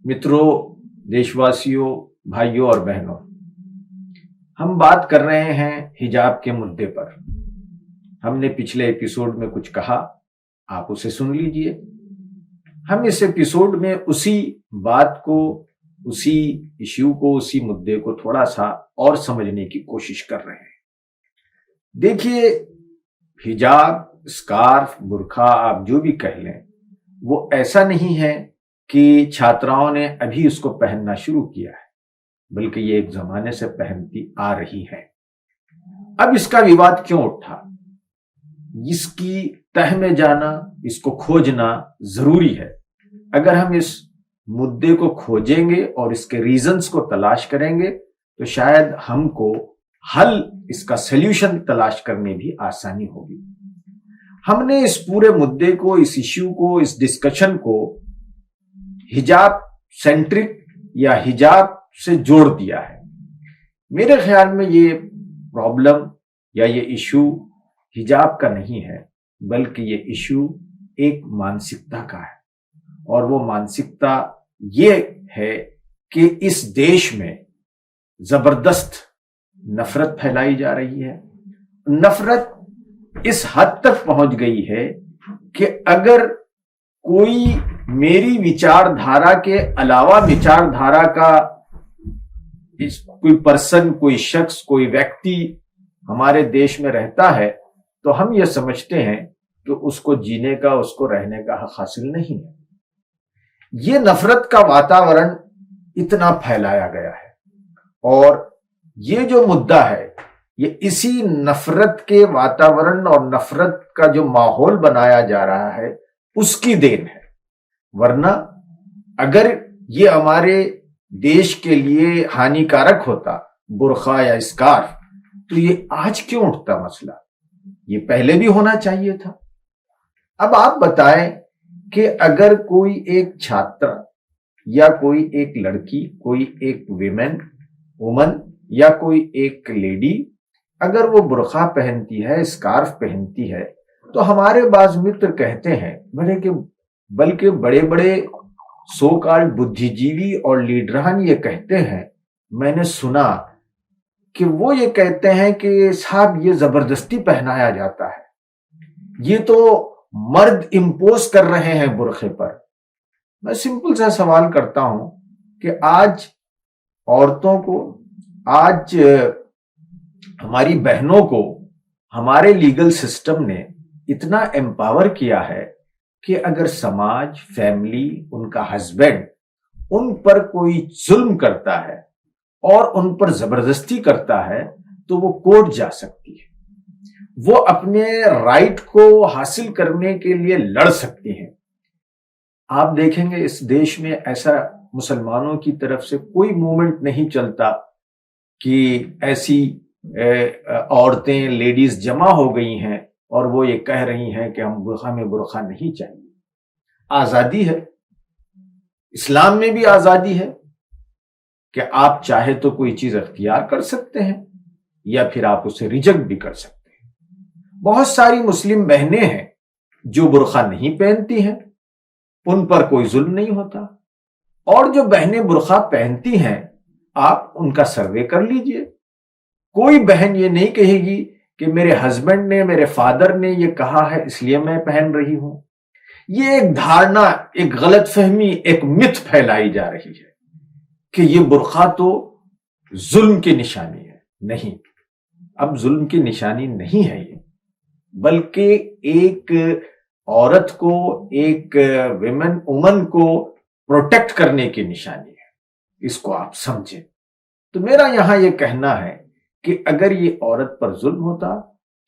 मित्रों, देशवासियों, भाइयों और बहनों, हम बात कर रहे हैं हिजाब के मुद्दे पर। हमने पिछले एपिसोड में कुछ कहा, आप उसे सुन लीजिए। हम इस एपिसोड में उसी बात को, उसी इश्यू को, उसी मुद्दे को थोड़ा सा और समझने की कोशिश कर रहे हैं। देखिए, हिजाब, स्कार्फ, बुर्खा, आप जो भी कह लें, वो ऐसा नहीं है कि छात्राओं ने अभी उसको पहनना शुरू किया है, बल्कि ये एक जमाने से पहनती आ रही है। अब इसका विवाद क्यों उठा, इसकी तह में जाना, इसको खोजना जरूरी है। अगर हम इस मुद्दे को खोजेंगे और इसके रीजंस को तलाश करेंगे तो शायद हमको हल, इसका सल्यूशन तलाश करने भी आसानी होगी। हमने इस पूरे मुद्दे को, इस इश्यू को, इस डिस्कशन को हिजाब सेंट्रिक या हिजाब से जोड़ दिया है। मेरे ख्याल में ये प्रॉब्लम या ये इश्यू हिजाब का नहीं है, बल्कि ये इश्यू एक मानसिकता का है। और वो मानसिकता ये है कि इस देश में जबरदस्त नफरत फैलाई जा रही है। नफरत इस हद तक पहुंच गई है कि अगर कोई मेरी विचारधारा के अलावा विचारधारा का कोई पर्सन, कोई शख्स, कोई व्यक्ति हमारे देश में रहता है तो हम ये समझते हैं कि उसको जीने का, उसको रहने का हक हासिल नहीं है। ये नफरत का वातावरण इतना फैलाया गया है और ये जो मुद्दा है, ये इसी नफरत के वातावरण और नफरत का जो माहौल बनाया जा रहा है उसकी देन है। वरना अगर ये हमारे देश के लिए हानिकारक होता, बुर्खा या स्कार्फ, तो ये आज क्यों उठता मसला? ये पहले भी होना चाहिए था। अब आप बताएं कि अगर कोई एक छात्र या कोई एक लड़की, कोई एक वुमन या कोई एक लेडी अगर वो बुर्खा पहनती है, स्कार्फ पहनती है, तो हमारे बाज़ मित्र कहते हैं, बल्कि बड़े बड़े सो कॉल्ड बुद्धिजीवी और लीडरान ये कहते हैं, मैंने सुना कि वो ये कहते हैं कि साहब ये जबरदस्ती पहनाया जाता है, ये तो मर्द इंपोज कर रहे हैं बुर्खे पर। मैं सिंपल सा सवाल करता हूं कि आज औरतों को, आज हमारी बहनों को हमारे लीगल सिस्टम ने इतना एम्पावर किया है कि अगर समाज, फैमिली, उनका हस्बैंड उन पर कोई जुल्म करता है और उन पर जबरदस्ती करता है तो वो कोर्ट जा सकती है, वो अपने राइट को हासिल करने के लिए लड़ सकती हैं। आप देखेंगे इस देश में ऐसा मुसलमानों की तरफ से कोई मूवमेंट नहीं चलता कि ऐसी औरतें, लेडीज जमा हो गई हैं और वो ये कह रही हैं कि हम बुर्खा में बुर्खा नहीं चाहिए। आजादी है, इस्लाम में भी आजादी है कि आप चाहे तो कोई चीज अख्तियार कर सकते हैं या फिर आप उसे रिजेक्ट भी कर सकते हैं। बहुत सारी मुस्लिम बहनें हैं जो बुर्खा नहीं पहनती हैं, उन पर कोई जुल्म नहीं होता। और जो बहनें बुर्खा पहनती हैं, आप उनका सर्वे कर लीजिए। कोई बहन ये नहीं कहेगी कि मेरे हस्बैंड ने, मेरे फादर ने ये कहा है इसलिए मैं पहन रही हूं। ये एक धारणा, एक गलत फहमी, एक मिथ फैलाई जा रही है कि ये बुर्खा तो जुल्म की निशानी है। नहीं, अब जुल्म की निशानी नहीं है ये, बल्कि एक औरत को, एक वुमन को प्रोटेक्ट करने की निशानी है। इसको आप समझें। तो मेरा यहां यह कहना है कि अगर ये औरत पर जुल्म होता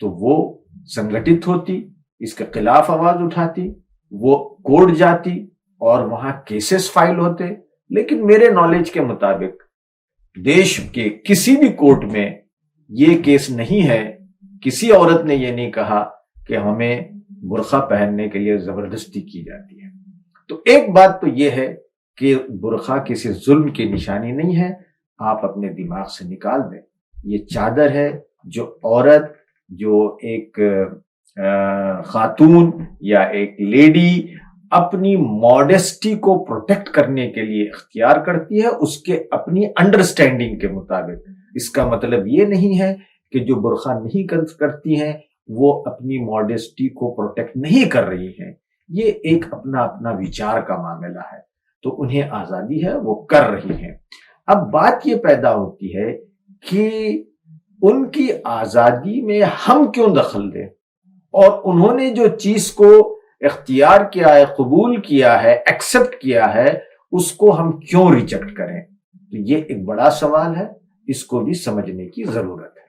तो वो संगठित होती, इसके खिलाफ आवाज उठाती, वो कोर्ट जाती और वहां केसेस फाइल होते। लेकिन मेरे नॉलेज के मुताबिक देश के किसी भी कोर्ट में ये केस नहीं है, किसी औरत ने ये नहीं कहा कि हमें बुर्खा पहनने के लिए जबरदस्ती की जाती है। तो एक बात तो ये है कि बुर्खा किसी जुल्म की निशानी नहीं है, आप अपने दिमाग से निकाल दें। ये चादर है जो औरत, जो एक खातून या एक लेडी اپنی ماڈesٹی کو پروٹیکٹ کرنے کے لیے اختیار کرتی ہے، اس کے اپنی انڈرسٹینڈنگ کے مطابق۔ اس کا مطلب یہ نہیں ہے کہ جو برقع نہیں کرتی ہیں وہ اپنی ماڈesٹی کو پروٹیکٹ نہیں کر رہی ہیں، یہ ایک اپنا اپنا وچار کا معاملہ ہے، تو انہیں آزادی ہے، وہ کر رہی ہیں۔ اب بات یہ پیدا ہوتی ہے کہ ان کی آزادی میں ہم کیوں دخل دیں، اور انہوں نے جو چیز کو اختیار کیا ہے، قبول کیا ہے، ایکسپٹ کیا ہے، اس کو ہم کیوں ریجیکٹ کریں؟ تو یہ ایک بڑا سوال ہے، اس کو بھی سمجھنے کی ضرورت ہے۔